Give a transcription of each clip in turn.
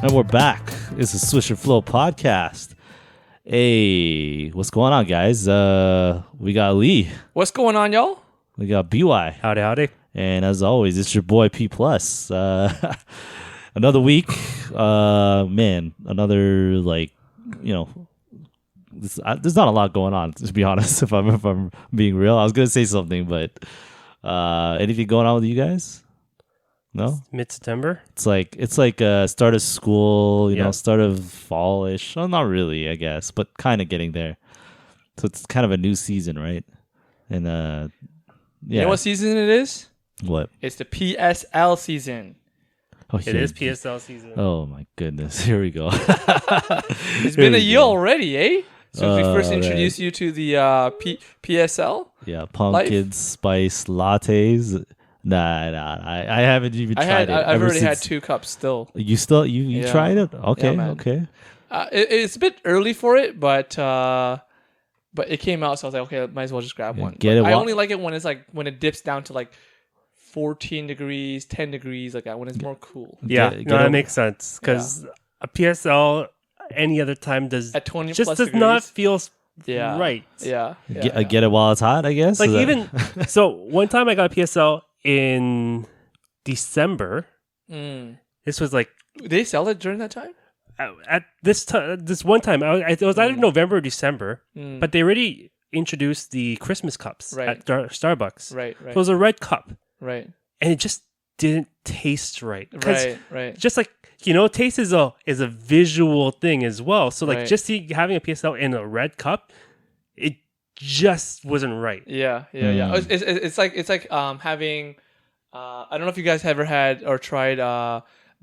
And we're back. It's a Swisher Flow podcast. Hey, what's going on, guys? We got Lee. What's going on, y'all? We got BY. Howdy, howdy. And as always, it's your boy PPlus. Another week. Man, another, there's not a lot going on, to be honest, if I'm being real. I was going to say something, but anything going on with you guys? No? Mid-September? It's like start of school, you know, start of fallish. Well, not really, I guess, but kind of getting there. So it's kind of a new season, right? And yeah. You know what season it is? What? It's the PSL season. Oh, It is PSL season. Oh my goodness. Here we go. It's been a year already, eh? Since we first introduced you to the PSL. Yeah, pumpkin spice lattes. Nah. I haven't even tried it. I've already had 2 cups still. You tried it? Okay, okay. It's a bit early for it, but it came out, so I was like, okay, might as well just grab one. I only like it when it's when it dips down to 14 degrees, 10 degrees, like that, when it's more cool. Yeah, that makes sense, because a PSL any other time at 20 just plus does degrees. not feel right. Get it while it's hot, I guess. So one time I got a PSL in December. This was Did they sell it during that time? At this one time, it was either November or December, but they already introduced the Christmas cups at Starbucks. Right. So it was a red cup. Right. And it just didn't taste right. Right. Just taste is a visual thing as well. So just having a PSL in a red cup, it just wasn't right. Yeah. It's like having I don't know if you guys ever had or tried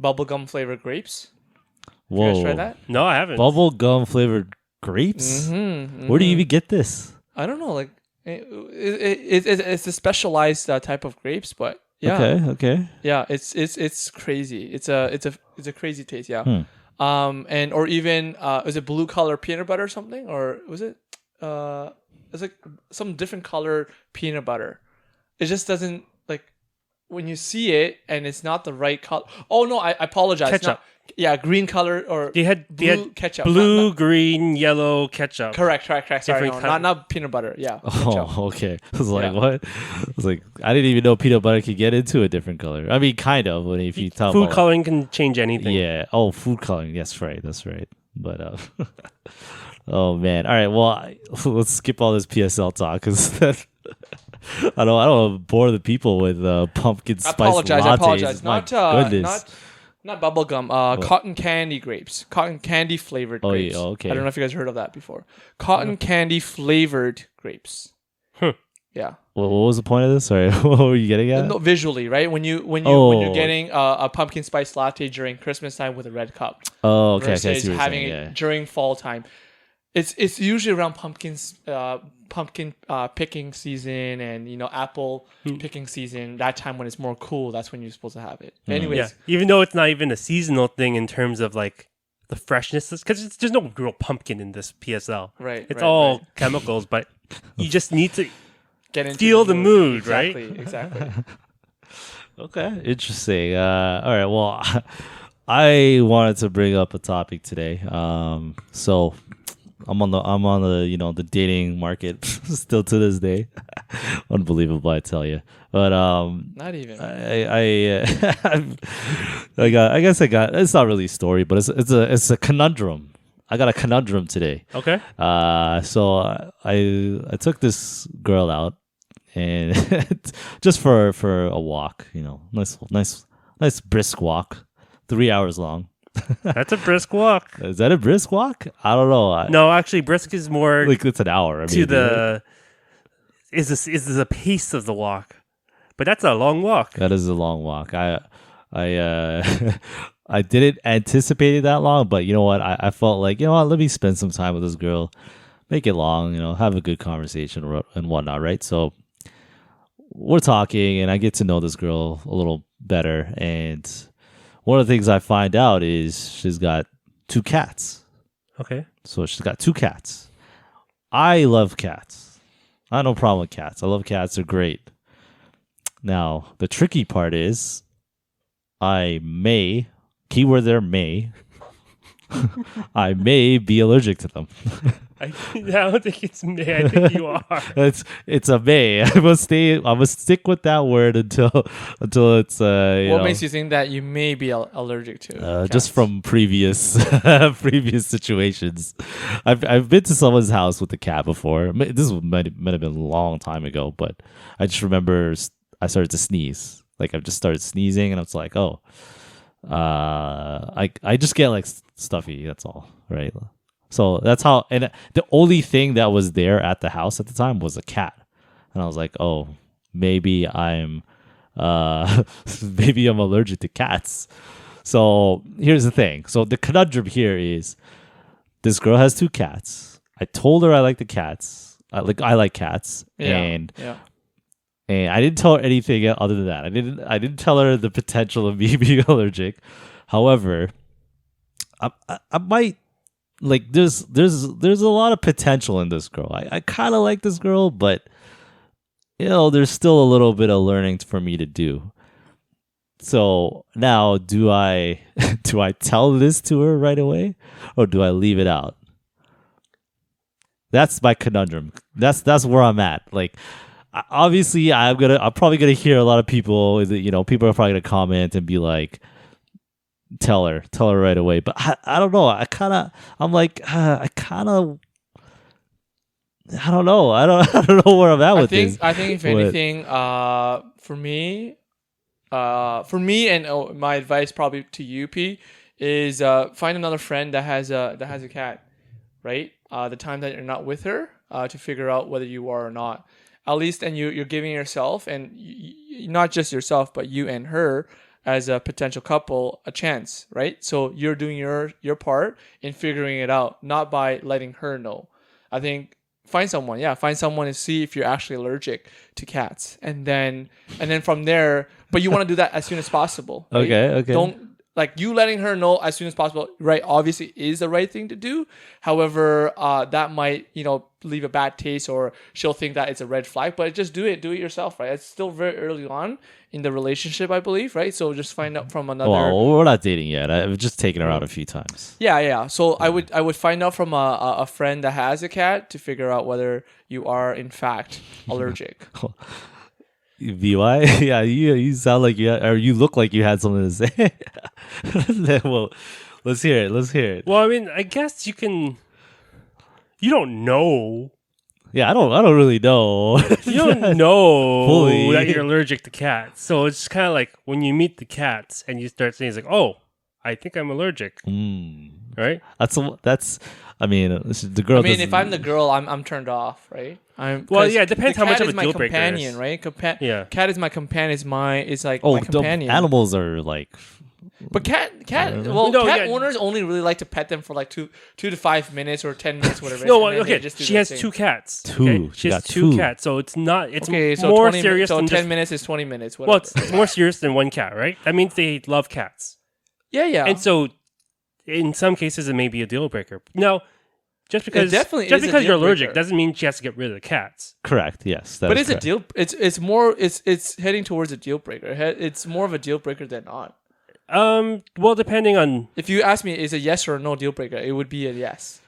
bubblegum flavored grapes. Whoa. You guys tried that? No, I haven't. Bubblegum flavored grapes? Where do you even get this? I don't know. It's a specialized type of grapes, but yeah. Okay. Yeah, it's crazy. It's a crazy taste. Yeah. And or even was it blue color peanut butter or something, or was it it's like some different color peanut butter. It just doesn't when you see it and it's not the right color. Oh no, I apologize. Ketchup. Green color or they had ketchup. Blue, green, yellow ketchup. Correct. Sorry, not peanut butter. Yeah. Oh, okay. I was like, what? I was like, I didn't even know peanut butter could get into a different color. I mean, kind of. If you tell food coloring can change anything. Yeah. Oh, food coloring. That's right. But oh man. All right. Well, let's skip all this PSL talk because I don't want to bore the people with pumpkin spice lattes. I apologize. Goodness. Not bubblegum, cotton candy grapes. Cotton candy flavored grapes. Yeah, okay. I don't know if you guys heard of that before. Cotton candy flavored grapes. Yeah. What was the point of this? Sorry, what were you getting at? No, visually, right? When you're getting a pumpkin spice latte during Christmas time with a red cup. Oh, okay. Versus having it during fall time. It's usually around pumpkin picking season and apple picking season. That time when it's more cool, that's when you're supposed to have it. Anyways, even though it's not even a seasonal thing in terms of the freshness, because there's no real pumpkin in this PSL. Right. It's all chemicals, but you just need to get into feel the mood, exactly, right? Exactly. Okay, interesting. All right. Well, I wanted to bring up a topic today. So. I'm on the the dating market still to this day. Unbelievable, I tell you. But not even. I guess it's not really a story, but it's a conundrum. I got a conundrum today. Okay. So I took this girl out and just for a walk, nice brisk walk, 3 hours long. That's a brisk walk. Is that a brisk walk? I don't know. No, actually, brisk is more it's an hour. Is the pace of the walk, but that's a long walk. That is a long walk. I I didn't anticipate it that long, but you know what? I felt like let me spend some time with this girl, make it long. Have a good conversation and whatnot, right? So we're talking, and I get to know this girl a little better, and one of the things I find out is she's got 2 cats. Okay. So she's got 2 cats. I love cats. I have no problem with cats. I love cats. They're great. Now, the tricky part is I may, keyword there, may, I may be allergic to them. I don't think it's me. I think you are. It's a may. I must stick with that word until it's What makes you think that you may be allergic to? just from previous previous situations. I've been to someone's house with a cat before. This might have been a long time ago, but I just remember I started to sneeze. Like I've just started sneezing, and I was like, oh, I just get like stuffy. That's all, right? So that's how. And the only thing that was there at the house at the time was a cat, and I was like, oh, maybe I'm maybe I'm allergic to cats. So here's the thing. So the conundrum here is this girl has 2 cats. I told her I like the cats. I like cats, and I didn't tell her anything other than that. I didn't tell her the potential of me being allergic. However, I might like there's a lot of potential in this girl. I kind of like this girl, but there's still a little bit of learning for me to do. So now, do I tell this to her right away, or do I leave it out? That's my conundrum. That's where I'm at. Like, obviously, I'm probably gonna hear a lot of people. People are probably gonna comment and be like, tell her right away. But I don't know. I don't know. I don't know where I'm at with this. I think if anything, for me, and my advice probably to you, P, is find another friend that has a cat, right? The time that you're not with her, to figure out whether you are or not. At least, and you're giving yourself, and not just yourself, but you and her as a potential couple, a chance, right? So you're doing your part in figuring it out, not by letting her know. I think find someone and see if you're actually allergic to cats, and then from there, but you want to do that as soon as possible, right? Okay. Don't, like, you letting her know as soon as possible, right? Obviously is the right thing to do. However, that might, leave a bad taste, or she'll think that it's a red flag, but just do it yourself, right? It's still very early on in the relationship, I believe, right? So just find out from another. Well, we're not dating yet. I've just taken her out a few times. Yeah. So I would find out from a friend that has a cat to figure out whether you are in fact allergic. VY, yeah, you sound like you look like you had something to say. Well, let's hear it. Well, I mean, I guess you can. You don't know. Yeah, I don't really know. You don't know fully that you're allergic to cats. So it's kind of like when you meet the cats and you start saying, it's like, oh, I think I'm allergic. Right? That's. I mean, the girl. I mean, if I'm the girl, I'm turned off, right? It depends how much of a deal breaker companion, is. right? Yeah. Cat is my companion. It's like my companion. Animals are like. But cat owners only really like to pet them for like 2 to 5 minutes or 10 minutes, whatever. No, okay. She has 2 cats. Okay? She has 2 cats, so it's not. It's more 20, serious. So than 10 just, minutes is 20 minutes. Whatever. Well, it's more serious than 1 cat, right? That means they love cats. Yeah. And so, in some cases, it may be a deal breaker. Now, just because you're allergic doesn't mean she has to get rid of the cats. Correct. Yes, but it's correct. A deal. It's heading towards a deal breaker. It's more of a deal breaker than not. Well, depending on... If you ask me, is a yes or a no deal breaker, it would be a yes.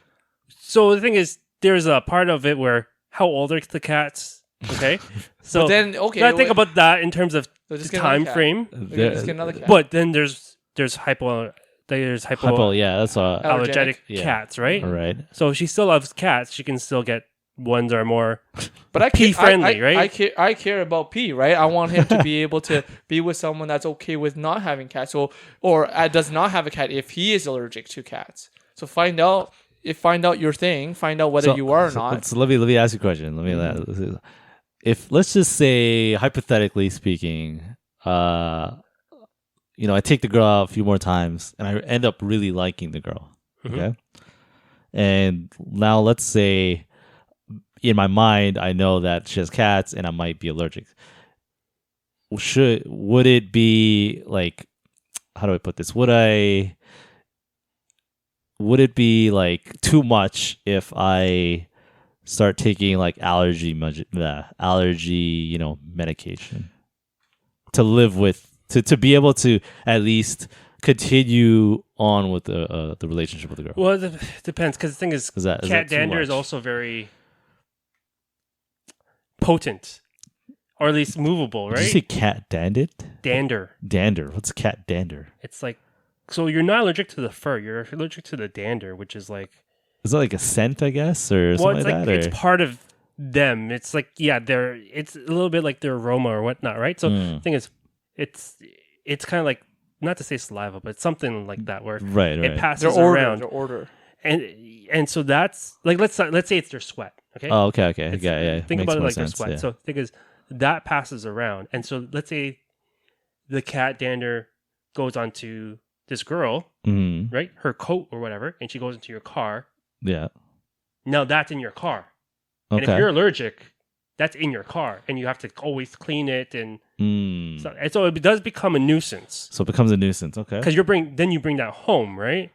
So the thing is, there's a part of it where how old are the cats? Okay, so then think about that in terms of the time frame. Just get another cat. But then there's hypo. Yeah, that's allergic cats, right? All right. So if she still loves cats, she can still get ones that are more but pee friendly, right? I care about P, right? I want him to be able to be with someone that's okay with not having cats, or does not have a cat if he is allergic to cats. So find out your thing. Find out whether you are or not. So let me ask you a question. If let's just say, hypothetically speaking, I take the girl out a few more times and I end up really liking the girl. Mm-hmm. Okay. And now let's say in my mind, I know that she has cats and I might be allergic. Would it be like, how do I put this? Would it be like too much if I start taking like allergy medication to live with, to be able to at least continue on with the relationship with the girl? Well, it depends, because the thing is Is that cat too dander is much? also very potent, or at least movable, right? Did you say cat dander? Dander. Dander. What's cat dander? It's like, so you're not allergic to the fur. You're allergic to the dander, which is like, Is that like a scent, I guess, or something it's like like that? it's Or? part of them. It's like, yeah, it's a little bit like their aroma or whatnot, right? So the thing is, it's kind of like, not to say saliva, but something like that where Right. it passes Their around. order. And so that's like, let's say it's their sweat. Okay. Oh, okay. It's- Yeah. Think Makes about it more like their sense, sweat. yeah. So the thing is, that passes around. And so let's say the cat dander goes onto this girl, Mhm. right? Her coat or whatever, and she goes into your car. Yeah. Now that's in your car. And if Okay. you're allergic, that's in your car, and you have to always clean it. And so it does become a nuisance, So it becomes a nuisance. Okay. because you bring that home, right?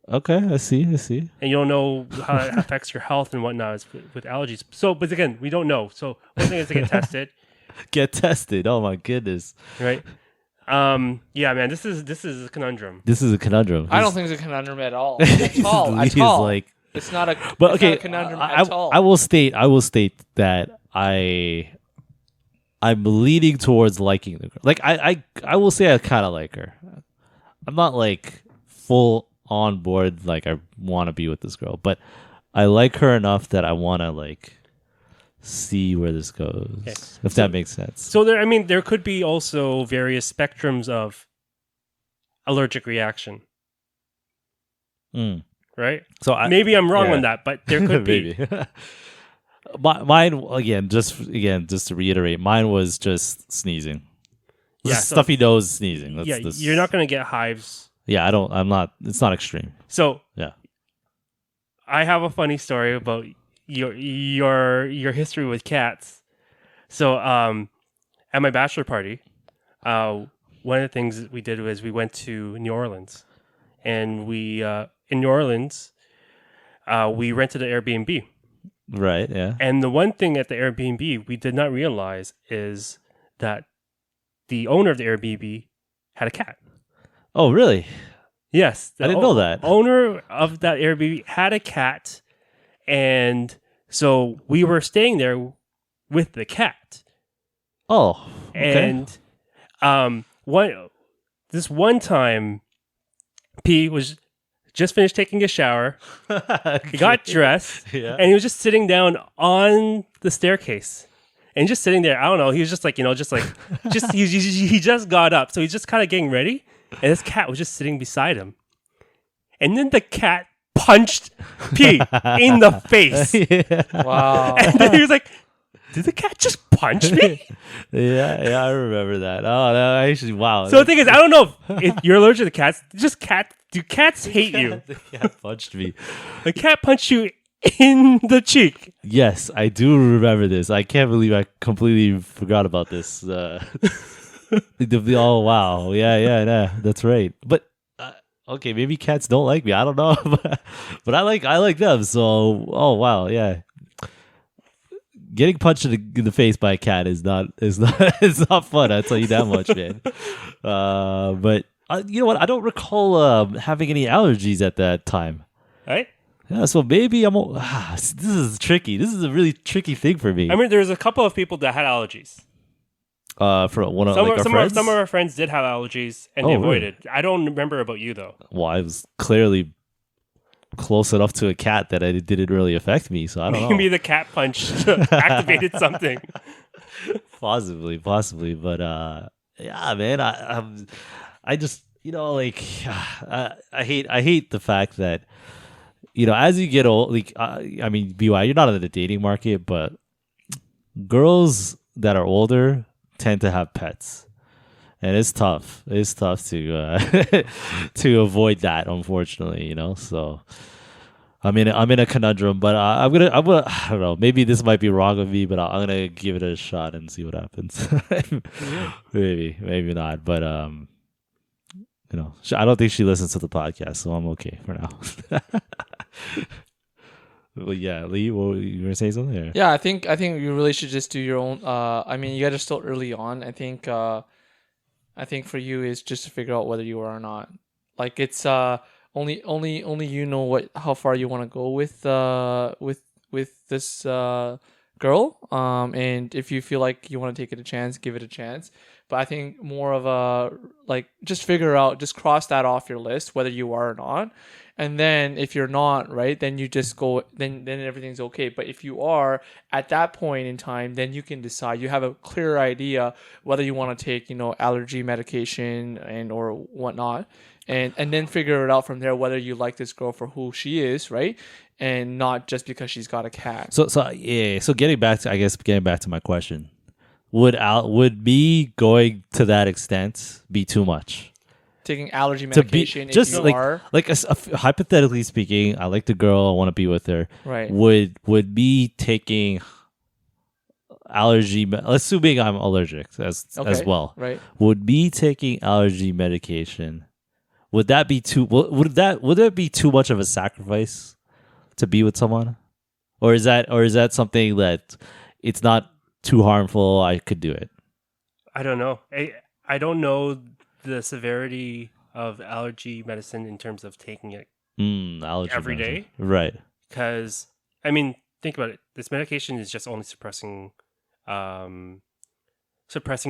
Okay. I see. And you don't know how it affects your health and whatnot with allergies. So, but again, we don't know. So one thing is to get tested, Get tested. Oh my goodness. right? Yeah, man, this is a conundrum. This is a conundrum. I don't think it's a conundrum at all. At all. At He's all. like, It's not a. but it's not okay. a conundrum I at all. will state that I'm leaning towards liking the girl. Like I will say I kind of like her. I'm not like full on board. Like I want to be with this girl, but I like her enough that I want to like see where this goes. Okay. If that makes sense. So there could be also various spectrums of allergic reaction, right? So Maybe I'm wrong yeah. on that, but there could be. Maybe. Mine again, just to reiterate, mine was just sneezing. Yeah, Just so- stuffy nose sneezing. That's, Yeah, that's, you're not going to get hives. Yeah, I'm not. It's not extreme. So Yeah. I have a funny story about your history with cats. So at my bachelor party, one of the things that we did was we went to New Orleans, and we in New Orleans we rented an Airbnb. Right. Yeah. And the one thing at the Airbnb we did not realize is that the owner of the Airbnb had a cat. Oh, really? Yes, the I didn't know that. owner of that Airbnb had a cat, and so we were staying there with the cat. Oh. Okay. And this one time, P was just finished taking a shower. He got dressed, Yeah. and he was just sitting down on the staircase. And just sitting there, I don't know. He was just like, he just got up, so he's just kind of getting ready. And this cat was just sitting beside him. And then the cat punched P in the face. Wow. And then he was like, did the cat just punch me? Yeah. I remember that. Oh, no, actually, wow. So the thing is, I don't know if you're allergic to cats. Do cats hate you? The cat punched me. The cat punched you in the cheek. Yes, I do remember this. I can't believe I completely forgot about this. Oh wow, yeah, that's right. But okay, maybe cats don't like me. I don't know, but I like them. So oh wow, yeah. Getting punched in the face by a cat is not it's not fun. I'll tell you that much, man. But you know what? I don't recall having any allergies at that time. Right? Yeah, so maybe this is tricky. This is a really tricky thing for me. I mean, there's a couple of people that had allergies. For one of Some our friends. of our friends did have allergies, and Oh, they really? avoided. I don't remember about you though. Well, I was clearly close enough to a cat that it didn't really affect me, so I don't Maybe know. the cat punch activated something. Possibly, but yeah, man, I just like I hate the fact that as you get old, like I mean, BY, you're not in the dating market, but girls that are older tend to have pets, and it's tough. It's tough to to avoid that, unfortunately. So I'm in a conundrum, but I'm gonna I don't know. Maybe this might be wrong of me, but I'm gonna give it a shot and see what happens. maybe not, but I don't think she listens to the podcast, so I'm okay for now. Well, yeah, Lee, you were gonna say something? Or? Yeah, I think you really should just do your own. I mean, you gotta still early on. I think for you is just to figure out whether you are or not. Like it's only you know how far you want to go with this girl. And if you feel like you want to take it a chance, give it a chance. But I think more of a like just cross that off your list whether you are or not. And then if you're not, right, then you just go, then everything's okay. But if you are at that point in time, then you can decide. You have a clear idea whether you want to take, allergy medication and or whatnot, and then figure it out from there whether you like this girl for who she is, right, and not just because she's got a cat. So yeah. So getting back to my question, would me going to that extent be too much? Taking allergy medication, just if you are hypothetically speaking, I like the girl, I want to be with her. right. Would me taking assuming I'm allergic as well, right. would me taking allergy medication, would that be too much of a sacrifice to be with someone, or is that something that it's not too harmful? I could do it. I don't know. I don't know the severity of allergy medicine in terms of taking it Allergy every medicine. day. Right. Because, I mean, think about it. This medication is just only suppressing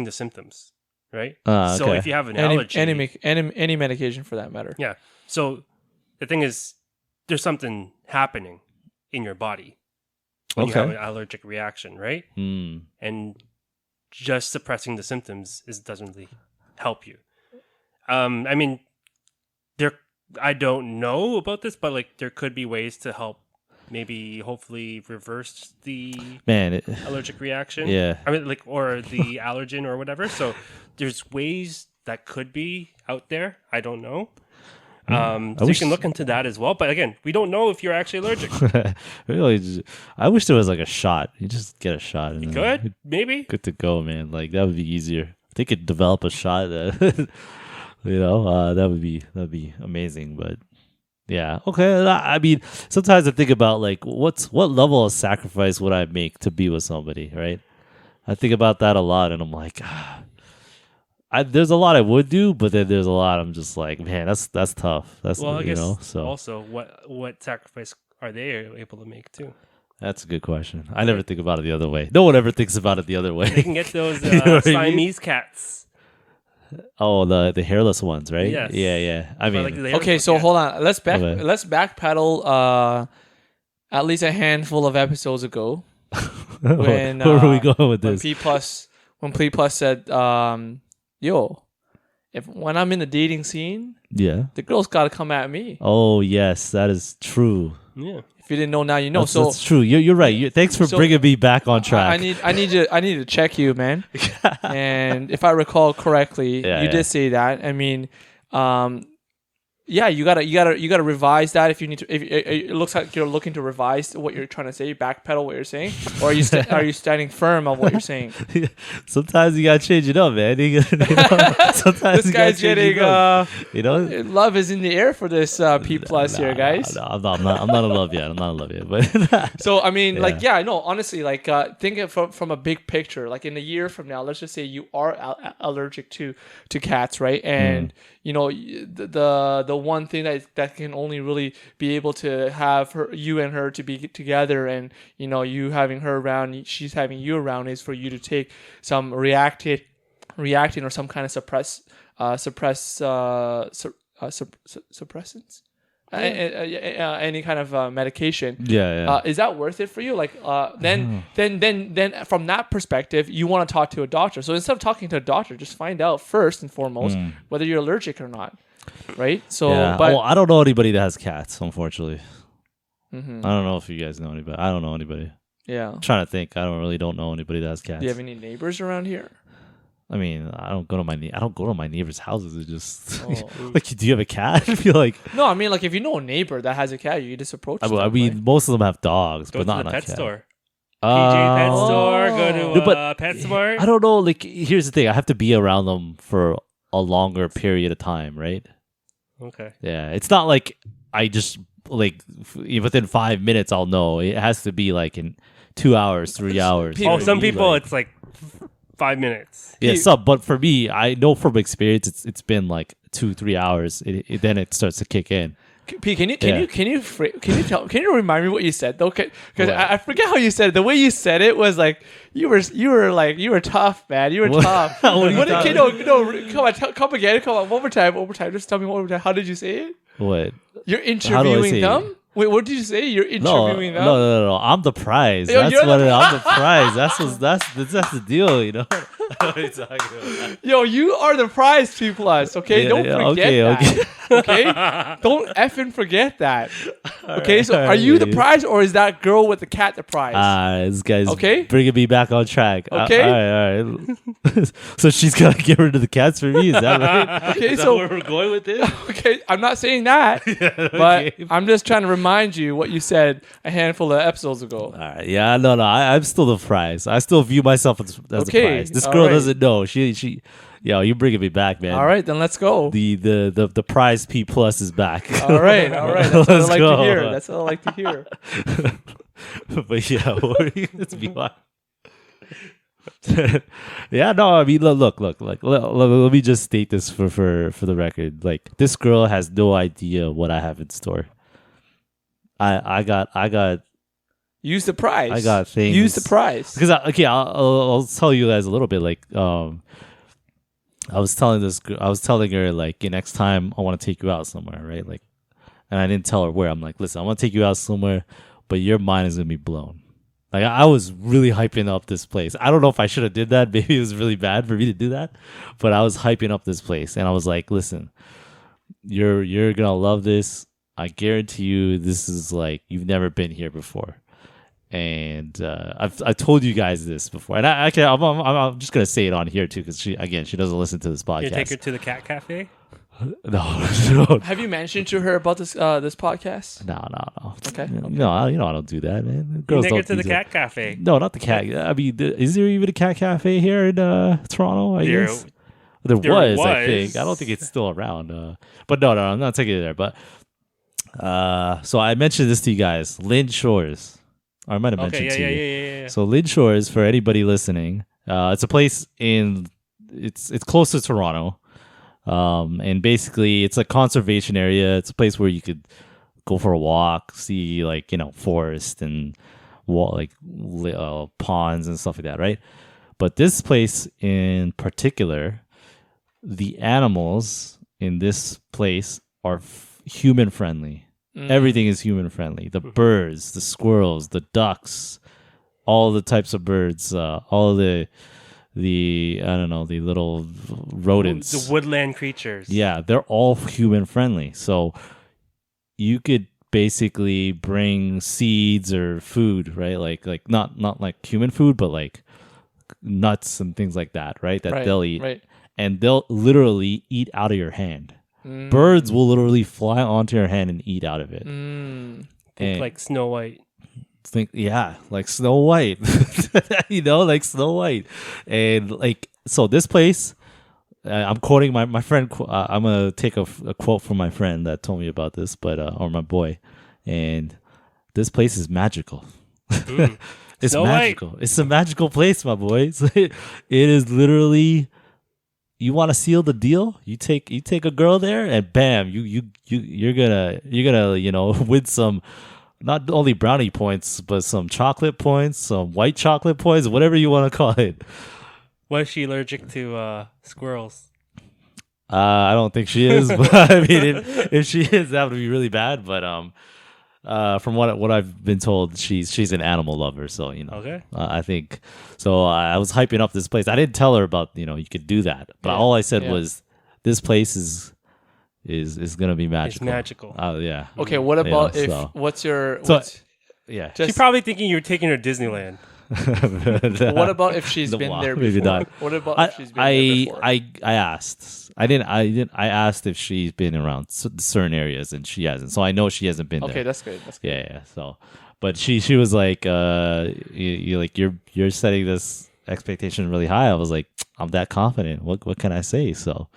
the symptoms, right? Okay. So if you have an allergy, Any medication for that matter. yeah. So the thing is, there's something happening in your body when you have an allergic reaction, right? And just suppressing the symptoms doesn't really help you. I mean, I don't know about this, but like there could be ways to help, maybe hopefully reverse the allergic reaction. Yeah. I mean, like, or the allergen or whatever. So there's ways that could be out there. I don't know. So you can look into that as well. But again, we don't know if you're actually allergic. Really, I wish there was like a shot. You just get a shot. And You could, maybe. Good to go, man. Like that would be easier. They could develop a shot that, that would be amazing. But yeah, okay. I mean, sometimes I think about like what level of sacrifice would I make to be with somebody, right? I think about that a lot, and I'm like, there's a lot I would do, but then there's a lot I'm just like, man, that's tough. That's Well, I guess so also what sacrifice are they able to make too? that's a good question. I never think about it the other way. No one ever thinks about it the other They way. can get those You know what I mean? Siamese cats. Oh, the hairless ones, right? Yes. Yeah. I Or mean, like the Okay, so hold on. Let's Okay. backpedal at least a handful of episodes ago when where are we going with when this? PPlus said, yo, when I'm in the dating scene, Yeah. the girls gotta come at me. Oh yes, that is true. Yeah. If you didn't know, now you know. That's true. You're right. Thanks for So- bringing me back on track. I need to check you, man. And if I recall correctly, Yeah, you yeah. did say that. I mean, yeah, you gotta revise that if you need to. If it looks like you're looking to revise what you're trying to say, backpedal what you're saying, or are you standing firm on what you're saying? Sometimes you gotta change it up, man. Sometimes This you gotta guy's change it getting up. Love is in the air for this PPlus here, guys. No, I'm not in love yet. I'm not in love yet. But So I mean, Yeah. no, honestly, think of from a big picture. Like in a year from now, let's just say you are allergic to cats, right? And the one thing that can only really be able to have you and her to be together, and you having her around, she's having you around, is for you to take some reacting or some kind of suppressants. Any kind of medication. yeah. Is that worth it for you? Like, then from that perspective, you want to talk to a doctor. So instead of talking to a doctor, just find out first and foremost whether you're allergic or not, right? So, Yeah. but Well, I don't know anybody that has cats, unfortunately. Mhm. I don't know if you guys know anybody. I don't know anybody. yeah. I'm trying to think. I don't know anybody that has cats. Do you have any neighbors around here? I mean, I don't go to my neighbors' houses. It's just Oh. like, do you have a cat? I feel like No, I mean, like if you know a neighbor that has a cat, you just approach them. I mean, right? most of them have dogs, Go but to not the a pet cat. store. PJ Pet Oh. Store. Go to No, but PetSmart. I don't know. Like, here's the thing: I have to be around them for a longer period of time, right? Okay. Yeah, it's not like I just within 5 minutes I'll know. It has to be like in 2 hours, 3 hours. People- Oh, some people Like- it's like 5 minutes. yeah, but for me, I know from experience, it's been like 2-3 hours, then it starts to kick in. P, can you remind me what you said though? Because I forget how you said it. The way you said it was like you were tough, man. You were tough. Okay, come again. Come on, one more time. Just tell me one more time. How did you say it? What? You're interviewing them? Wait, what did you say? You're interviewing them? No. I'm the prize. I'm the prize. That's the deal, you know. What are you talking about? Yo, you are the prize, PPlus. Okay, don't forget that. Okay, don't effing forget that. Okay, so are you the prize or is that girl with the cat the prize? This guy's bringing me back on track. Okay, all right. So she's gonna get rid of the cats for me. Is that right? Okay, is that where we're going with this? Okay, I'm not saying that, but I'm just trying to remind you what you said a handful of episodes ago. All right, yeah, no, I'm still the prize. I still view myself as the prize. This girl doesn't know. She, you're bringing me back, man. All right, then let's go. The prize PPlus is back. All right. That's what I like to hear. That's what I like to hear. But yeah, let's be honest. Yeah, no, I mean, look, let me just state this for the record. Like, this girl has no idea what I have in store. I got. Use the prize. I got things. Use the prize. Because I'll tell you guys a little bit. Like, I was telling her like, next time I want to take you out somewhere, right? Like, and I didn't tell her where. I'm like, listen, I want to take you out somewhere, but your mind is gonna be blown. Like, I was really hyping up this place. I don't know if I should have did that. Maybe it was really bad for me to do that, but I was hyping up this place, and I was like, listen, you're gonna love this. I guarantee you, this is like you've never been here before. And I've told you guys this before, and I'm just gonna say it on here too, because she doesn't listen to this podcast. You take her to the cat cafe? No. Have you mentioned to her about this podcast? No. Okay. No, I don't do that, man. Girls you take her to the cat cafe. No, not the cat. I mean, is there even a cat cafe here in Toronto? I guess there was. I think. I don't think it's still around. But no, I'm not taking it there. But so I mentioned this to you guys, Lynn Shores. Or I might have mentioned to you. Yeah. So Lynn Shores, for anybody listening, it's a place it's close to Toronto, and basically it's a conservation area. It's a place where you could go for a walk, see forest and ponds and stuff like that, right? But this place in particular, the animals in this place are human friendly. Everything is human friendly. The birds, the squirrels, the ducks, all the types of birds, all the little rodents, the woodland creatures. Yeah, they're all human friendly. So you could basically bring seeds or food, right? Like not like human food, but like nuts and things like that, right? That they'll eat, right? And they'll literally eat out of your hand. Birds will literally fly onto your hand and eat out of it. Think like Snow White. Like Snow White. Like Snow White. And so this place, I'm quoting my friend. I'm going to take a quote from my friend that told me about this, or my boy. And this place is magical. It's Snow magical. White. It's a magical place, my boy. It is literally... You want to seal the deal? You take a girl there, and bam, you're gonna win some, not only brownie points, but some chocolate points, some white chocolate points, whatever you want to call it. Was she allergic to squirrels? I don't think she is, but I mean, if she is, that would be really bad. But from what I've been told, she's an animal lover, so Okay. I think so. I was hyping up this place. I didn't tell her about you could do that, but all I said was this place is gonna be magical. It's magical. Yeah. Okay. What about yeah. She's probably thinking you're taking her to Disneyland. What about if she's been there before? Maybe not. What about if she's been there before? I asked. I asked if she's been around certain areas, and she hasn't. So I know she hasn't been there. Okay, that's good. Yeah. So, but she was like, you're setting this expectation really high. I was like, I'm that confident. What can I say? So,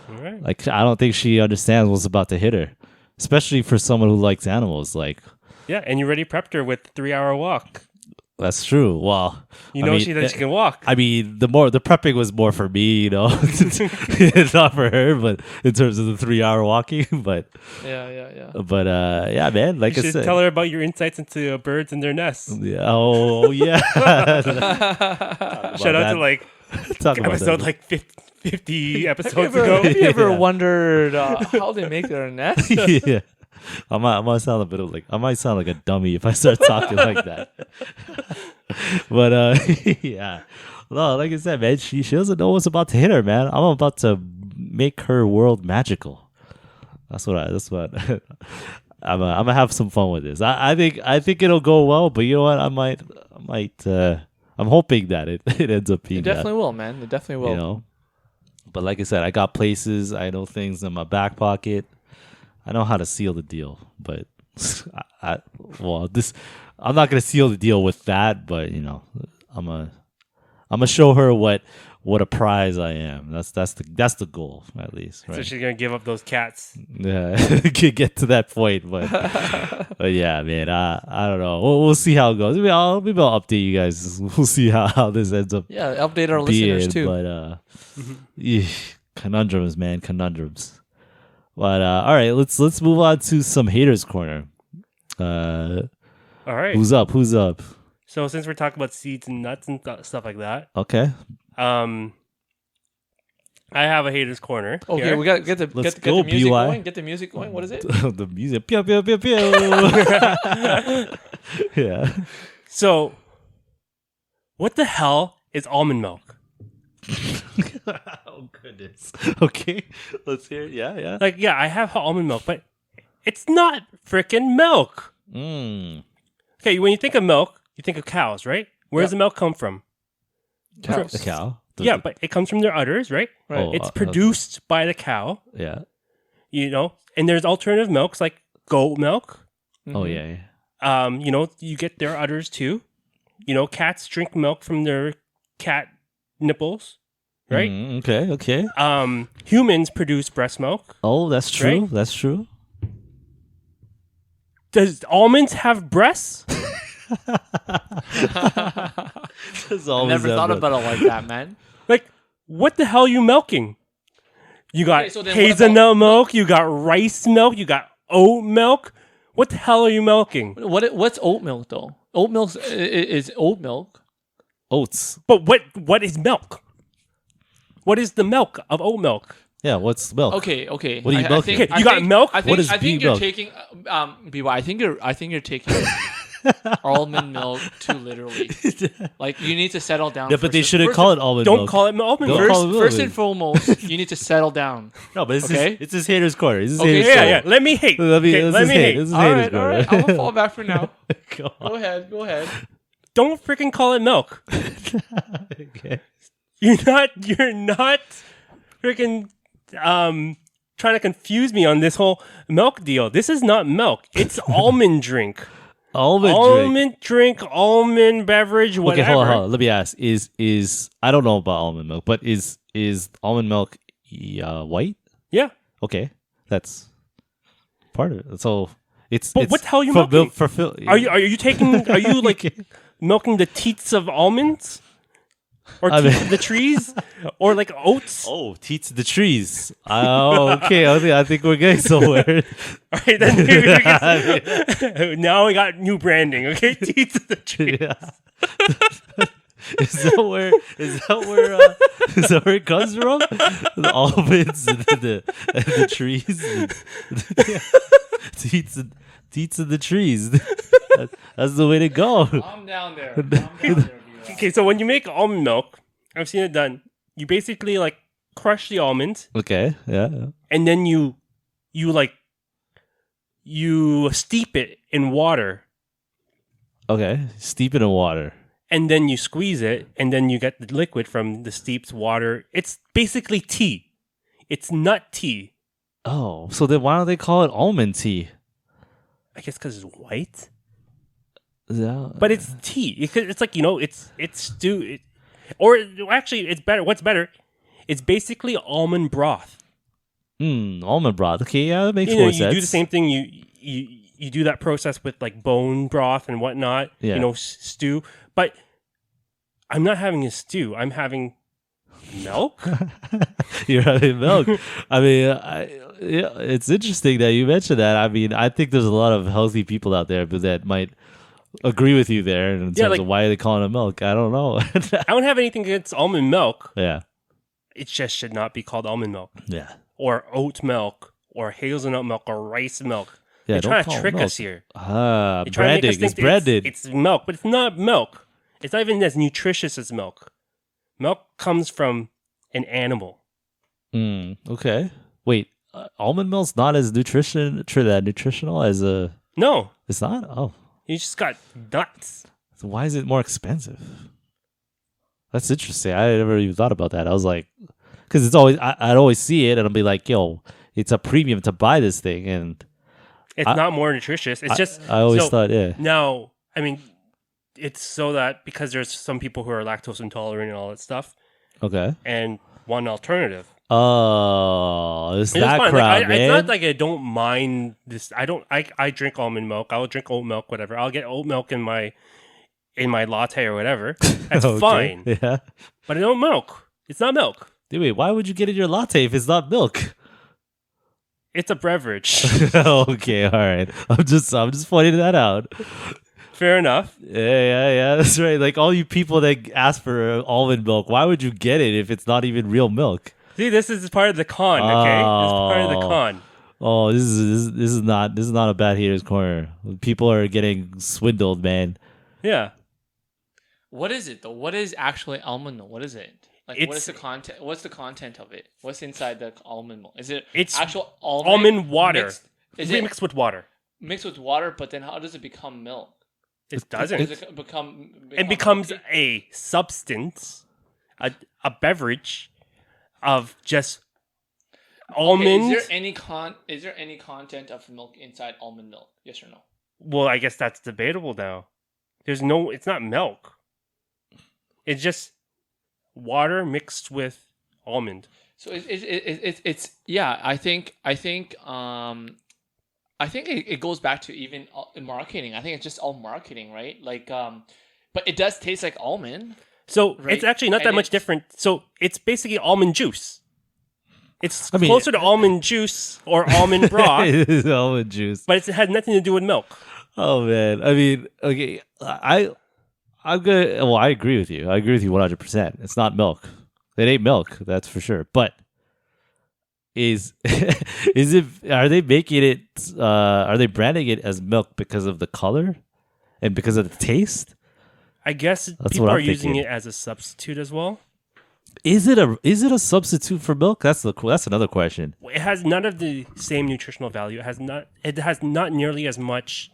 all right. like, I don't think she understands what's about to hit her, especially for someone who likes animals. Like, yeah, and you already prepped her with a 3-hour walk. That's true. Well, You I know mean, she that she can walk. I mean, the prepping was more for me, you know, it's not for her. But in terms of the 3 hour walking, but yeah, man. Like You I should said, tell her about your insights into birds and their nests. yeah, oh yeah. Shout out to like Talk about episode that. like 50 episodes Have ago. you ever Yeah. wondered how they make their nest? Yeah. I might sound a bit of like I might sound like a dummy if I start talking like that. But yeah. No, like I said, man, she doesn't know what's about to hit her, man. I'm about to make her world magical. That's what I'm gonna have some fun with this. I think it'll go well, but you know what? I might I'm hoping that it ends up being It definitely will, man. It definitely will. you know. But like I said, I got places, I know things in my back pocket. I know how to seal the deal, but I'm not gonna seal the deal with that. But you know, I'm gonna show her what a prize I am. That's the goal at least. Right? So she's gonna give up those cats. Yeah, get to that point, but yeah, man, I don't know. We'll see how it goes. Maybe I'll update you guys. We'll see how this ends up. Yeah, update our being, listeners too. But conundrums, man, conundrums. But all right, let's move on to some haters corner. All right. Who's up? So since we're talking about seeds and nuts and stuff like that, Okay, I have a haters corner. Okay, here. we got to get the Let's get go, the music BY. going. Get the music going. What is it? the music. Pew, pew, pew, pew. Yeah. So, what the hell is almond milk? Oh goodness. Okay, let's hear it. Yeah. Like, yeah, I have almond milk, but it's not freaking milk. Okay, when you think of milk, you think of cows, right? Where does the milk come from? Cows. The cow. Yeah, but it comes from their udders, right? Right. Oh, It's produced by the cow, Yeah. you know, and there's alternative milks like goat milk. Oh yeah. You know, you get their udders too. You know, cats drink milk from their cat nipples, right? Okay. Humans produce breast milk. Oh, that's true. Right? That's true. Does almonds have breasts? Never thought about it like that, man. Like, what the hell are you milking? You got Okay, so then what hazelnut milk, you got rice milk, you got oat milk. What the hell are you milking? What's oat milk though? Oat milk is oat milk. Oats. But what is milk? What is the milk of oat milk? Yeah. What's milk? Okay. What are you milking? Okay, you got milk? What is I bee think you're milk? taking BY. I think you're taking almond milk too literally. Like you need to settle down. Yeah, but they first. shouldn't First call and- it almond Don't milk. call it almond Don't milk. call it milk. First and foremost, you need to settle down. No, but it's Okay. it's his haters corner. It's his Okay, haters Yeah, corner. yeah. Let me hate. Let me Okay, let me hate. This is All haters right. corner. I'm gonna fall back for now. Go on. Go ahead. Don't freaking call it milk. Okay. You're not freaking trying to confuse me on this whole milk deal. This is not milk. It's almond drink. Almond drink. Almond beverage, whatever. Okay, hold on. Let me ask: Is I don't know about almond milk, but is almond milk white? Yeah. Okay, that's part of it. So it's. But it's what the hell are you for milking? milk for Are you like milking the teats of almonds? Or I teats mean- of the trees? Or like oats? Oh, teats of the trees. Oh, okay. I think we're getting somewhere. All right, then maybe we can- now we got new branding, okay? Teats of the trees. Yeah. Is that where it comes from? The almonds and the trees, teats of the trees. That's the way to go. I'm down there. Okay, so when you make almond milk, I've seen it done. You basically like crush the almonds Okay, yeah. and then you steep it in water Okay, steep it in water. and then you squeeze it and then you get the liquid from the steeped water. It's basically tea. It's nut tea. Oh, so then why don't they call it almond tea? I guess because it's white. Yeah. But it's tea. It's like, you know, it's stew. Or actually, it's better. What's better? It's basically almond broth. Almond broth. Okay, yeah, that makes You know, more you sense. do the same thing. you do that process with like bone broth and whatnot, Yeah. you know, stew. But I'm not having a stew. I'm having milk. You're having milk. I mean, yeah, it's interesting that you mentioned that. I mean, I think there's a lot of healthy people out there that might agree with you there in terms like- of why are they calling it milk. I don't know. I don't have anything against almond milk. Yeah. It just should not be called almond milk Yeah. or oat milk or hazelnut milk or rice milk. Yeah, They're don't trying call to it trick milk. us here. Ah, They're trying to make us branding. It's think branded. It's milk, but it's not milk. It's not even as nutritious as milk. Milk comes from an animal. Okay. Wait, almond milk's not as nutritional as a. No, It's not. Oh, you just got nuts. so why is it more expensive? That's interesting. I never even thought about that. I was like, because it's always I'd always see it and I'll be like, yo, it's a premium to buy this thing, and It's not more nutritious. It's just I always so thought, yeah. now. I mean, it's so that because there's some people who are lactose intolerant and all that stuff, Okay. and one alternative. Oh, it's It's that fine. crowd, Like, man. it's not like I don't mind this. I drink almond milk. I'll drink oat milk, whatever. I'll get oat milk in my latte or whatever. That's Okay, fine. Yeah. But I don't milk. It's not milk. Dude, wait, why would you get in your latte if it's not milk? It's a beverage. Okay, all right. I'm just pointing that out. Fair enough. Yeah. That's right. Like all you people that ask for almond milk, why would you get it if it's not even real milk? See, this is part of the con. Okay, this is part of the Oh. con. Oh, this is not a bad hater's corner. People are getting swindled, man. Yeah. What is it though? What is actually almond milk? What is it? Like, what It's- is the content? What's the content of it? What's inside the almond milk? Is it It's actual almond water. Mixed, is it Mixed with water. mixed with water? But then how does it become milk? It doesn't. Does it become It becomes milky? a substance, a beverage of just Okay, almonds. is there any content of milk inside almond milk? Yes or no? Well, I guess that's debatable now. It's not milk. It's just water mixed with almond. So it's yeah. I think it goes back to even in marketing. I think it's just all marketing, right? Like but it does taste like almond. So Right. it's actually not that And much it's- different. So it's basically almond juice. It's I mean- closer to almond juice or almond broth, It is almond juice. but it has nothing to do with milk. Oh man, I mean, okay, I'm gonna. Well, I agree with you. I agree with you 100%. It's not milk. It ain't milk, that's for sure. But is it? Are they making it? Are they branding it as milk because of the color and because of the taste? I guess That's people what are I'm using thinking. it as a substitute as well. Is it a substitute for milk? That's another question. It has none of the same nutritional value. It has not nearly as much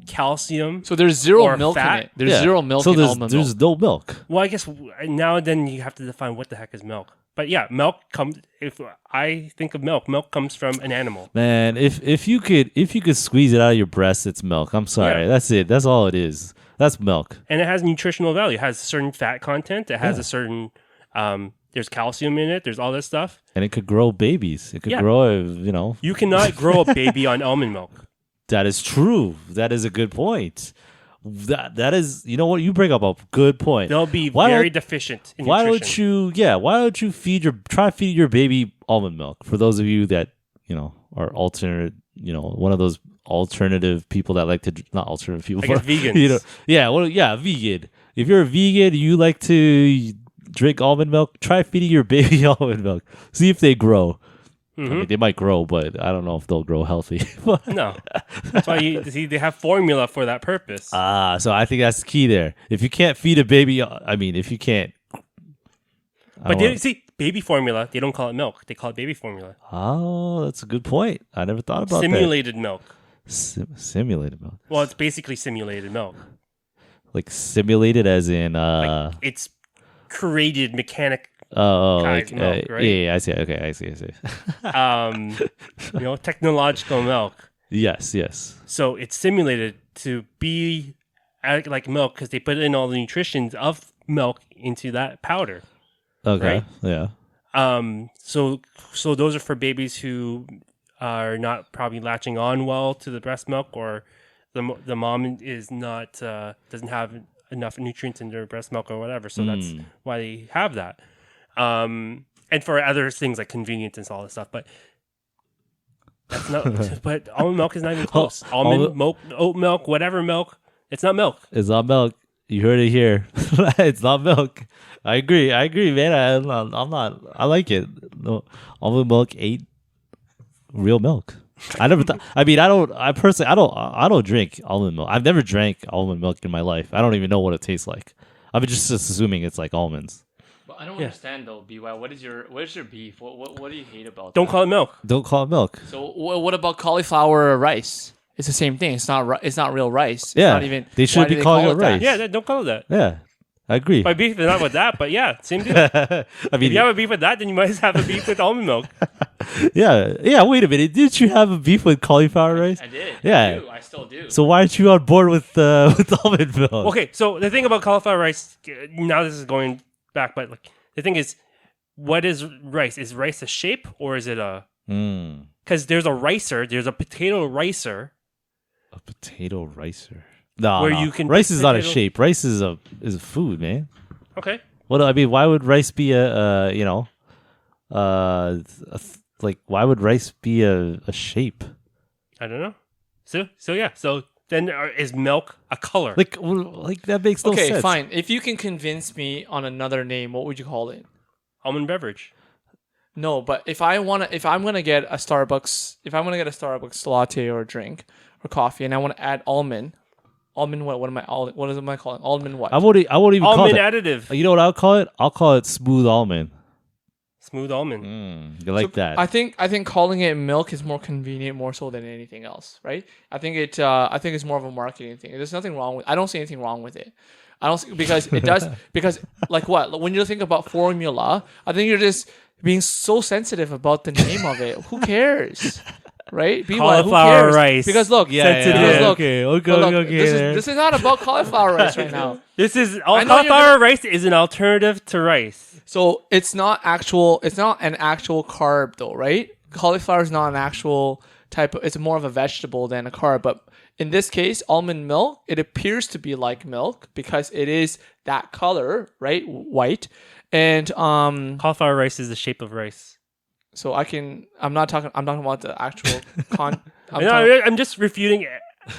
calcium. So there's zero Or milk fat? in it. There's Yeah. zero milk So in almond there's milk. no milk. Well, I guess now and then you have to define what the heck is milk. But yeah, milk comes. If I think of milk comes from an animal. Man, if you could squeeze it out of your breast, it's milk. I'm sorry. Yeah. That's it. That's all it is. That's milk. And it has nutritional value. It has certain fat content. It has Yeah. a certain there's calcium in it. There's all this stuff. And it could grow babies. It could Yeah. grow, you know. You cannot grow a baby on almond milk. That is true. That is a good point. That is, you know what? You bring up a good point. They'll be Why very don't- deficient in Why nutrition. don't you try feed your baby almond milk? For those of you that, you know, are alternate, you know, one of those alternative people that like to, not alternative people, I guess but, vegans. you know, yeah, vegan. If you're a vegan, you like to drink almond milk, try feeding your baby almond milk. See if they grow. I mean, they might grow, but I don't know if they'll grow healthy. No, that's why you see they have formula for that purpose. So I think that's the key there. If you can't feed a baby, I mean, if you can't. But see, baby formula, they don't call it milk. They call it baby formula. Oh, that's a good point. I never thought about Simulated milk. that. Simulated milk. Well, it's basically simulated milk. Like simulated as in Like it's created mechanic, like milk, right? yeah, I see. Okay, I see. technological milk. Yes. So it's simulated to be like milk because they put in all the nutritions of milk into that powder. Okay. Right? Yeah. So those are for babies who are not probably latching on well to the breast milk, or the mom is not doesn't have enough nutrients in their breast milk or whatever. So that's why they have that. And for other things like convenience and all this stuff, but that's not. But almond milk is not even close. Almond milk, oat milk, whatever milk, it's not milk. It's not milk. You heard it here. It's not milk. I agree, man. I'm not. I like it. No, almond milk ain't real milk. I never thought. I mean, I personally, I don't drink almond milk. I've never drank almond milk in my life. I don't even know what it tastes like. I'm just assuming it's like almonds. But I don't understand though, BY. What is your beef? What do you hate about? Don't call it milk. Don't call it milk. So what about cauliflower or rice? It's the same thing. It's not real rice. It's Yeah, not even. they should why be do calling call it that? rice. Yeah, don't call it that. Yeah, I agree. My beef is not with that, but yeah, same deal. I If mean, you have a beef with that, then you might have a beef with almond milk. yeah. Wait a minute. Didn't you have a beef with cauliflower rice? I did. Yeah. I still do. So why aren't you on board with almond milk? Okay, so the thing about cauliflower rice, now this is going back, but like the thing is, what is rice? Is rice a shape or is it a? Because there's a ricer, there's a potato ricer. A potato ricer. No, Where no. you can rice put is not a potato- shape. Rice is a food, man. Okay. Well, I mean, why would rice be like why would rice be a shape? I don't know. So yeah. So then is milk a color? Like that makes no okay, sense. fine. If you can convince me on another name, what would you call it? Almond beverage. No, but if I'm gonna get a Starbucks latte or drink or coffee, and I want to add almond what am I calling almond what? I won't even call Almond it. additive. You know what I'll call it? I'll call it smooth almond. Smooth almond. You like that? I think calling it milk is more convenient, more so than anything else, right? I think it's more of a marketing thing. There's nothing wrong with. I don't see anything wrong with it. I don't see, because it does because like what when you think about formula, I think you're just being so sensitive about the name of it. Who cares? Right? Cauliflower rice. Because look, yeah. look, Okay. this is not about cauliflower rice right now. This is I know you're cauliflower rice is an alternative to rice. So it's not an actual carb though, right? Cauliflower is not an actual type of, it's more of a vegetable than a carb. But in this case, almond milk, it appears to be like milk because it is that color, right? White. And Cauliflower rice is the shape of rice. so I'm talking about the actual I'm just refuting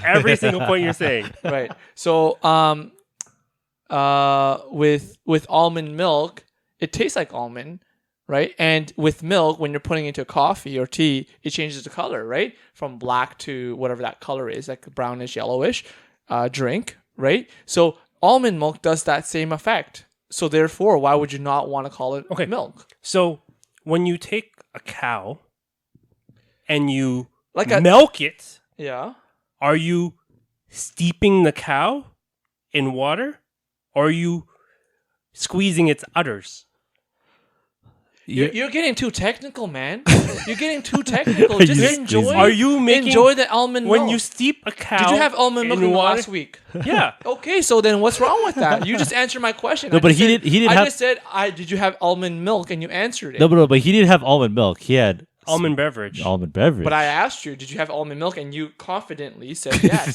every single point you're saying. right. So with almond milk, it tastes like almond, right? And with milk, when you're putting it into coffee or tea, it changes the color, right? From black to whatever that color is, like brownish, yellowish drink, right? So almond milk does that same effect. So therefore, why would you not want to call it milk? So when you take a cow and you Like milk it, yeah. are you steeping the cow in water, or are you squeezing its udders? You're getting too technical, man. You're getting too technical. Are Just you enjoy. squeezing? Are you making enjoy the almond milk? when you steep a cow? Did you have almond milk in in water? last week? Yeah. Okay, so then what's wrong with that? You just answered my question. No, I but just he said- didn't I have- just said, did you have almond milk? And you answered it. No, but he didn't have almond milk. He had Almond beverage. almond beverage. But I asked you, did you have almond milk? And you confidently said yes.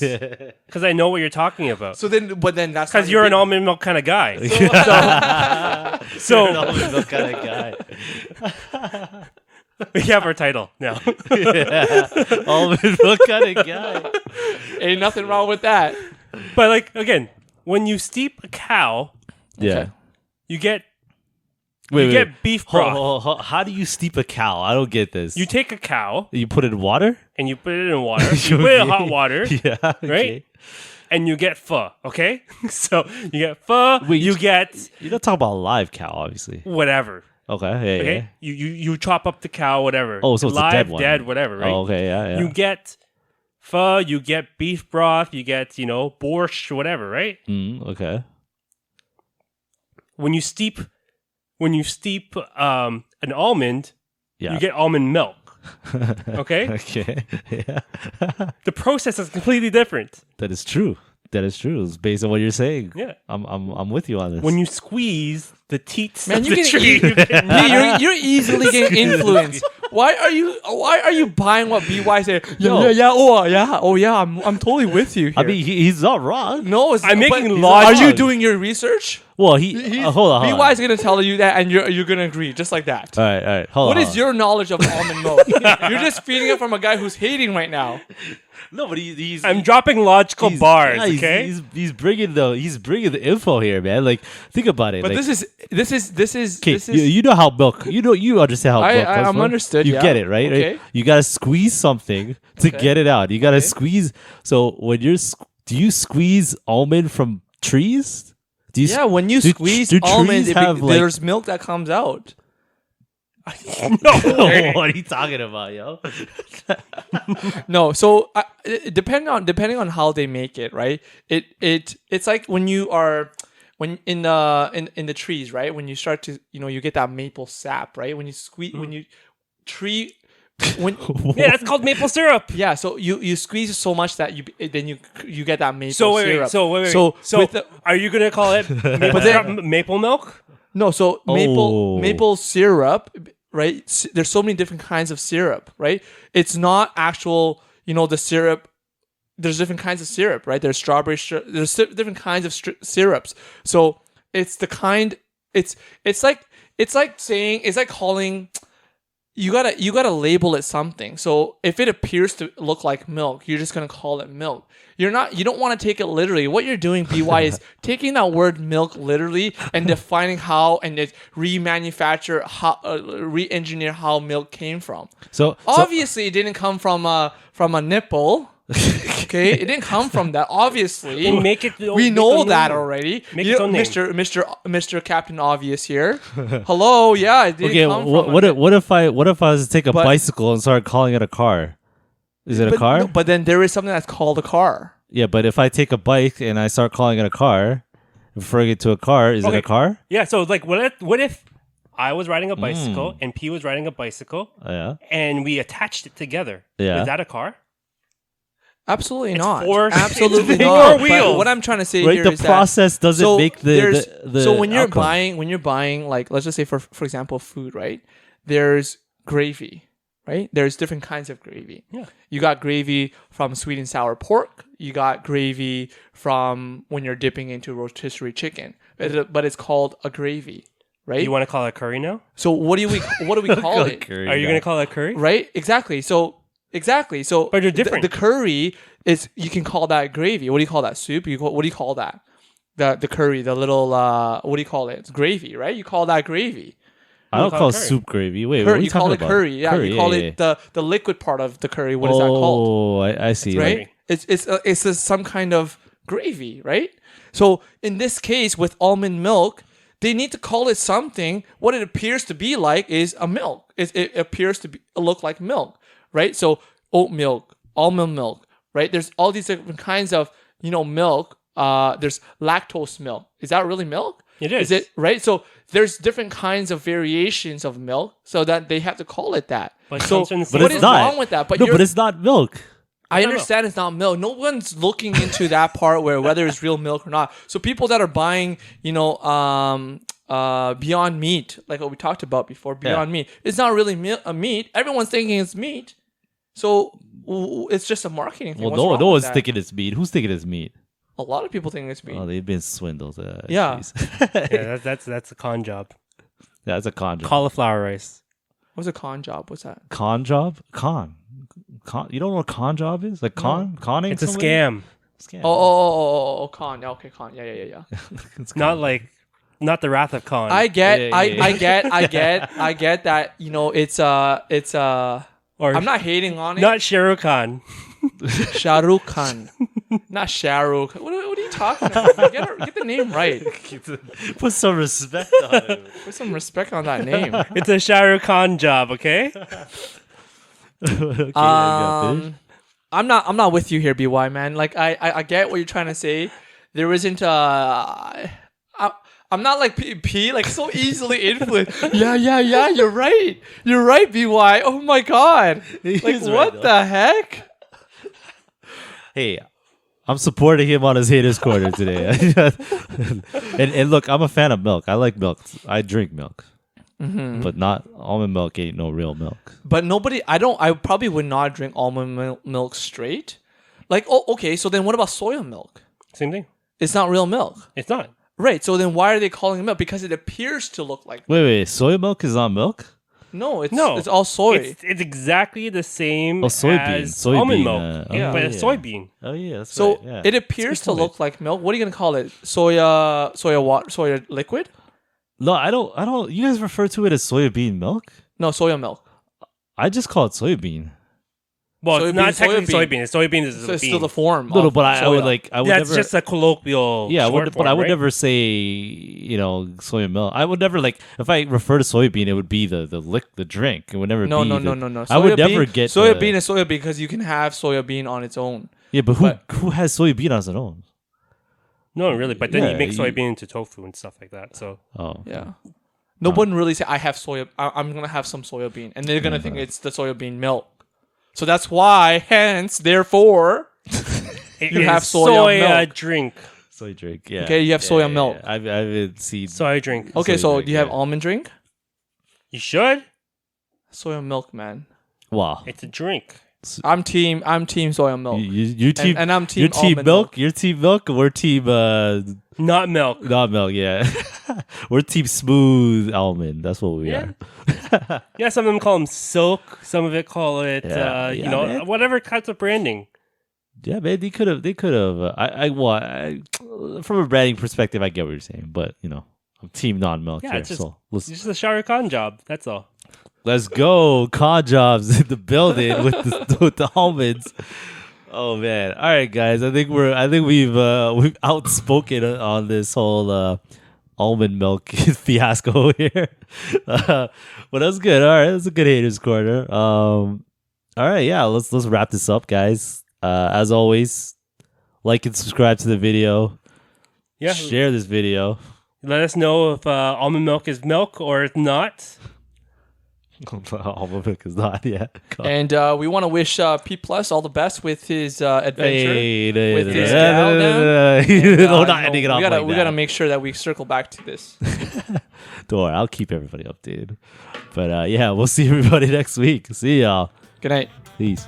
Because I know what you're talking about. So then, but then that's Because not you're an your almond milk kind of guy. You're So an almond milk kind of guy. we have our title now. Almond milk kind of guy. big- Ain't nothing wrong with that. But like again, when you steep a cow, Yeah. Okay. you get Wait. get beef broth. Hold. How do you steep a cow? I don't get this. You take a cow You put it in water? and you put it in water. You put it in hot water, Yeah. Okay. right? And you get pho. Okay, so you get pho. Wait, you get You're not talking about a live cow, obviously. whatever. Okay. Yeah. Okay, you chop up the cow, whatever. Oh, so it's a live, dead one. dead, whatever. Right? Oh, okay. Yeah. You get pho. You get beef broth. You get borscht, whatever. Right? Okay. When you steep an almond, Yeah. you get almond milk. Okay? Okay. Yeah. The process is completely different. That is true. It's based on what you're saying. Yeah. I'm with you on this. When you squeeze the teats Man, of you the can tree. you're easily getting influenced. Why are you buying what BY say? Yo. I'm totally with you here. I mean, he's not wrong. no, I'm making but logic. Are you doing your research? Well, hold on. BY is gonna tell you that, and you're gonna agree just like that. All right. Hold What on. is your knowledge of almond milk? You're just feeding it from a guy who's hating right now. No, but he's. I'm dropping logical bars, yeah, okay? He's bringing the info here, man. Like, think about it. But like, this is okay, you know how milk. You understand how milk comes I'm from. understood. You yeah. get it, right? Okay. Right? You gotta squeeze something to Okay. get it out. You gotta Okay. squeeze. So when do you squeeze almond from trees? Do you? Yeah, when you do- squeeze do almonds, trees have, like- there's milk that comes out. No way. What are you talking about, yo? No, so depending on how they make it, right? It's like when you are in the trees, right? When you start to you get that maple sap, right? When you squeeze when you tree when Yeah, that's called maple syrup. yeah, so you squeeze it so much that you get that maple So syrup. wait. So with the, are you gonna call it maple, syrup, maple milk? no, so Oh. maple syrup, right? There's so many different kinds of syrup, right? It's not actual, the syrup. There's different kinds of syrup, right? There's strawberry syrup. There's different kinds of syrups. So it's the kind. It's like calling. You gotta label it something. So if it appears to look like milk, you're just gonna call it milk. You don't want to take it literally. What you're doing, BY, is taking that word milk literally and defining how and re-engineer how milk came from. So Obviously, it didn't come from a nipple. Okay, it didn't come from that. Obviously, And make it. we make know its that own name. already. Make its own name. Mr. Captain Obvious here. Hello, yeah, it didn't okay, come from what if I was to take a But- bicycle and start calling it a car? Is it a car? But then there is something that's called a car. Yeah, but if I take a bike and I start calling it a car, referring it to a car, is it Okay. a car? Yeah. So like, what if I was riding a bicycle and P was riding a bicycle Yeah. and we attached it together? Yeah. Is that a car? Absolutely not. four- Absolutely it's not. four But wheels. what I'm trying to say Right, here the is process doesn't so make there's- the so when you're outcome. buying like, let's just say for example food, right? There's gravy, right? There's different kinds of gravy. Yeah. You got gravy from sweet and sour pork. You got gravy from when you're dipping into rotisserie chicken, but it's called a gravy, right? You want to call it curry now? So what do we call it? Are you gonna call it curry? Right? Exactly. So But they're different. The curry is, you can call that gravy. What do you call that? Soup? What do you call that? The curry, the little what do you call it? It's gravy, right? You call that gravy. I don't call call it it curry. soup gravy. Wait, what are Curry, you you call talking it about? curry. Yeah, you call yeah, it the liquid part of the curry. What is that called? Oh, I see. Right? It's some kind of gravy, right? So in this case with almond milk, they need to call it something. What it appears to be like is a milk. It appears to look like milk, right? So oat milk, almond milk, right? There's all these different kinds of milk. There's lactose milk. Is that really milk? It is. Is it right? So there's different kinds of variations of milk, so that they have to call it that. But So comes from the But what it's is not. wrong with that? But No, you're, but it's not milk. I understand it's not milk. No one's looking into that part where whether it's real milk or not. So people that are buying, Beyond Meat, like what we talked about before, Beyond Meat, it's not really a meat. Everyone's thinking it's meat. So it's just a marketing thing. Well, What's wrong no with one's that? thinking it's meat. Who's thinking it's meat? A lot of people think it's meat. Oh, they've been swindled. Yeah. jeez. Yeah, that's a con job. That's a con job. Cauliflower rice. What's a con job? What's that? Con job? Con. You don't know what con job is? Like conning? It's a somebody? scam. Scam. Oh, con. Yeah, okay, con. Yeah. It's Not the Wrath of Khan. I get, Yeah. I get that. It's or I'm not hating on it. not Shah Rukh Khan. Shah Rukh Khan, not Shah Rukh. What are you talking about? Man? Get the name right. Put some respect on it. Put some respect on that name. It's a Shah Rukh Khan job, okay? Okay, yeah, fish. I'm not with you here, BY man. Like I get what you're trying to say. There isn't I'm not like P like so easily influenced. Yeah. You're right, BY. Oh my god. He Like is what right, the heck? Hey, I'm supporting him on his haters corner today. and look, I'm a fan of milk. I like milk. I drink milk, but not almond milk. Ain't no real milk. But nobody, I probably would not drink almond milk straight. Like, oh, okay, so then what about soya milk? Same thing. It's not real milk. It's not. Right, so then why are they calling it milk? Because it appears to look like milk. Wait. Soy milk is not milk? No, it's No. it's all soy. It's exactly the same soybean. as Soybean, almond milk. yeah. But it's soybean. Oh yeah, that's So right. Yeah. it appears to point. look like milk. What are you gonna call it? Soya liquid? No, I don't. You guys refer to it as soybean milk? No, soya milk. I just call it soybean. Well, it's not Soybean, technically soybean. soybean. Soybean is So a it's bean. still the form. No, of but I would soya. like. I would That's never. just a colloquial. Yeah, short but I form, would right? never say soya milk. I would never like if I refer to soybean, it would be the drink. It would never No. be. No. I would Soya never bean- get soya the- bean is soya bean because you can have soya bean on its own. Yeah, but who has soybean on its own? No, really. But then Yeah, you make you- soybean into tofu and stuff like that. So Oh, Yeah. No one really say I have soya. I'm gonna have some soya bean, and they're gonna think it's the soya bean milk. So that's why, hence, therefore, you have soya milk. drink. soy drink. Yeah. Okay, you have soya milk. I haven't seen. Soy drink. Okay, soy so drink, do you have yeah. almond drink? You should. Soya milk, man. Wow. It's a drink. I'm team soya milk. You team and I'm team you're team almond milk. You're team milk. We're team Not milk. not milk. Yeah. We're team smooth almond. That's what we Yeah. are. Yeah, some of them call them silk. Some of it call it, Yeah, you yeah, know, man. whatever types of branding. Yeah, man. They could have. From a branding perspective, I get what you're saying, but I'm team non-milk. Yeah, here, it's just, so it's just a Shah Rukh Khan job. That's all. let's go. Con jobs in the building with the almonds. Oh man! All right, guys. I think we've outspoken on this whole almond milk fiasco here. But that's good. All right, that's a good haters corner. All right, yeah. Let's wrap this up, guys. As always, like and subscribe to the video. Yeah. Share this video. Let us know if almond milk is milk or it's not. Almond milk is not yet. And we want to wish PPlus all the best with his adventure. With his gal now. No, not ending it off like we that. gotta make sure that we circle back to this. Don't worry, I'll keep everybody updated. But yeah, we'll see everybody next week. See y'all. Good night. Peace.